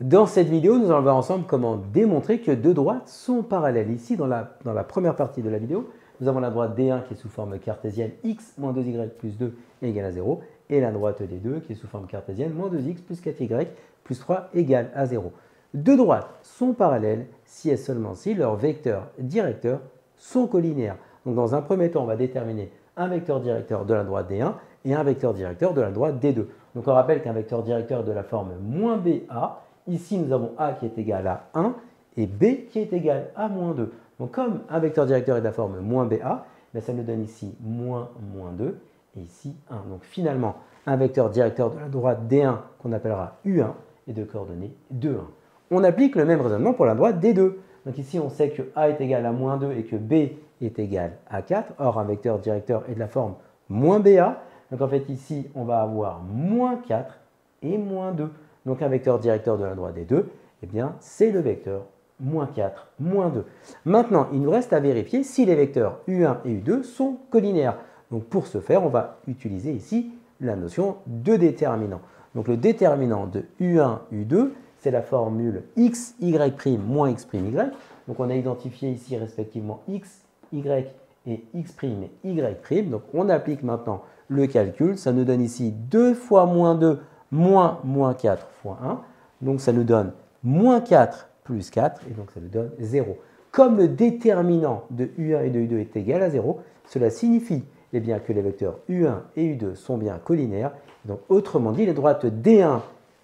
Dans cette vidéo, nous allons voir ensemble comment démontrer que deux droites sont parallèles. Ici, dans la première partie de la vidéo, nous avons la droite D1 qui est sous forme cartésienne x moins 2y plus 2 est égal à 0 et la droite D2 qui est sous forme cartésienne moins 2x plus 4y plus 3 égale à 0. Deux droites sont parallèles si et seulement si leurs vecteurs directeurs sont collinéaires. Donc dans un premier temps, on va déterminer un vecteur directeur de la droite D1 et un vecteur directeur de la droite D2. Donc on rappelle qu'un vecteur directeur de la forme moins BA, ici nous avons A qui est égal à 1 et B qui est égal à moins 2. Donc comme un vecteur directeur est de la forme moins BA, ça nous donne ici moins 2 et ici 1. Donc finalement, un vecteur directeur de la droite D1 qu'on appellera U1 est de coordonnées 2, 1. On applique le même raisonnement pour la droite D2. Donc ici on sait que A est égal à moins 2 et que B est égal à 4. Or un vecteur directeur est de la forme moins BA. Donc en fait ici on va avoir moins 4 et moins 2. Donc un vecteur directeur de la droite D2, eh bien c'est le vecteur moins 4, moins 2. Maintenant, il nous reste à vérifier si les vecteurs U1 et U2 sont collinéaires. Donc pour ce faire, on va utiliser ici la notion de déterminant. Donc le déterminant de U1, U2, c'est la formule x, y' moins x' y. Donc on a identifié ici respectivement x, y et x' et y'. Donc on applique maintenant le calcul. Ça nous donne ici 2 fois moins 2 moins moins 4 fois 1. Donc ça nous donne moins 4 plus 4 et donc ça nous donne 0. Comme le déterminant de U1 et de U2 est égal à 0, cela signifie bien, que les vecteurs U1 et U2 sont bien collinéaires. Donc autrement dit, les droites D1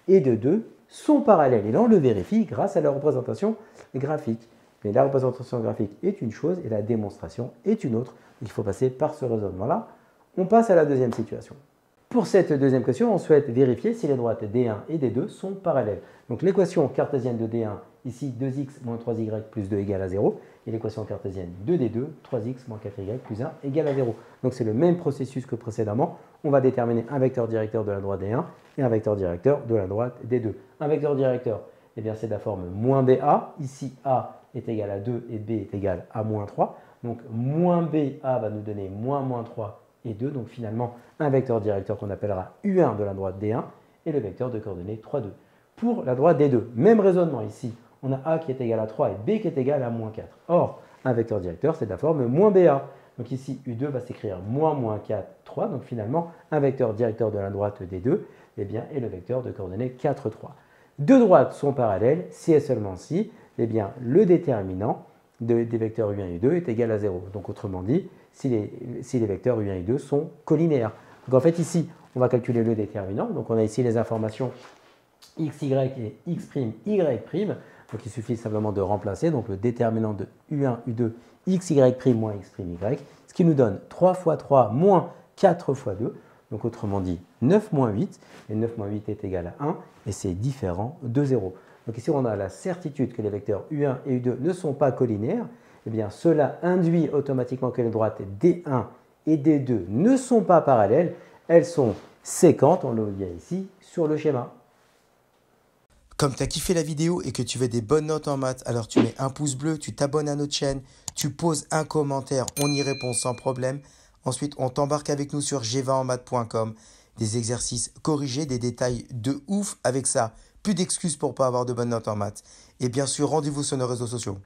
et D2 sont parallèles. Et là, on le vérifie grâce à la représentation graphique. Mais la représentation graphique est une chose et la démonstration est une autre. Il faut passer par ce raisonnement-là. On passe à la deuxième situation. Pour cette deuxième question, on souhaite vérifier si les droites D1 et D2 sont parallèles. Donc l'équation cartésienne de D1, ici 2x moins 3y plus 2 égale à 0. Et l'équation cartésienne de D2, 3x moins 4y plus 1 égale à 0. Donc c'est le même processus que précédemment. On va déterminer un vecteur directeur de la droite D1 et un vecteur directeur de la droite D2. Un vecteur directeur, c'est de la forme moins BA. Ici, A est égal à 2 et B est égal à moins 3. Donc moins BA va nous donner moins 3 et 2. Donc finalement, un vecteur directeur qu'on appellera U1 de la droite D1 et le vecteur de coordonnées 3, 2. Pour la droite D2, même raisonnement ici. On a A qui est égal à 3 et B qui est égal à moins 4. Or, un vecteur directeur, c'est de la forme moins BA. Donc ici, U2 va s'écrire moins 4, 3. Donc finalement, un vecteur directeur de la droite D2 est le vecteur de coordonnées 4, 3. Deux droites sont parallèles si et seulement si le déterminant des vecteurs U1 et U2 est égal à 0. Donc autrement dit, si les vecteurs U1 et U2 sont collinéaires. Donc en fait ici, on va calculer le déterminant. Donc on a ici les informations x, y et x', y'. Donc il suffit simplement de remplacer donc le déterminant de U1, U2, x, y' moins x', y. Ce qui nous donne 3 fois 3 moins 4 fois 2. Donc autrement dit 9 moins 8. Et 9 moins 8 est égal à 1 et c'est différent de 0. Donc ici on a la certitude que les vecteurs U1 et U2 ne sont pas collinéaires. Cela induit automatiquement que les droites D1 et D2 ne sont pas parallèles. Elles sont séquentes, on le voit ici sur le schéma. Comme tu as kiffé la vidéo et que tu veux des bonnes notes en maths, alors tu mets un pouce bleu, tu t'abonnes à notre chaîne, tu poses un commentaire, on y répond sans problème. Ensuite, on t'embarque avec nous sur g20enmaths.com. Des exercices corrigés, des détails de ouf avec ça. Plus d'excuses pour ne pas avoir de bonnes notes en maths. Et bien sûr, rendez-vous sur nos réseaux sociaux.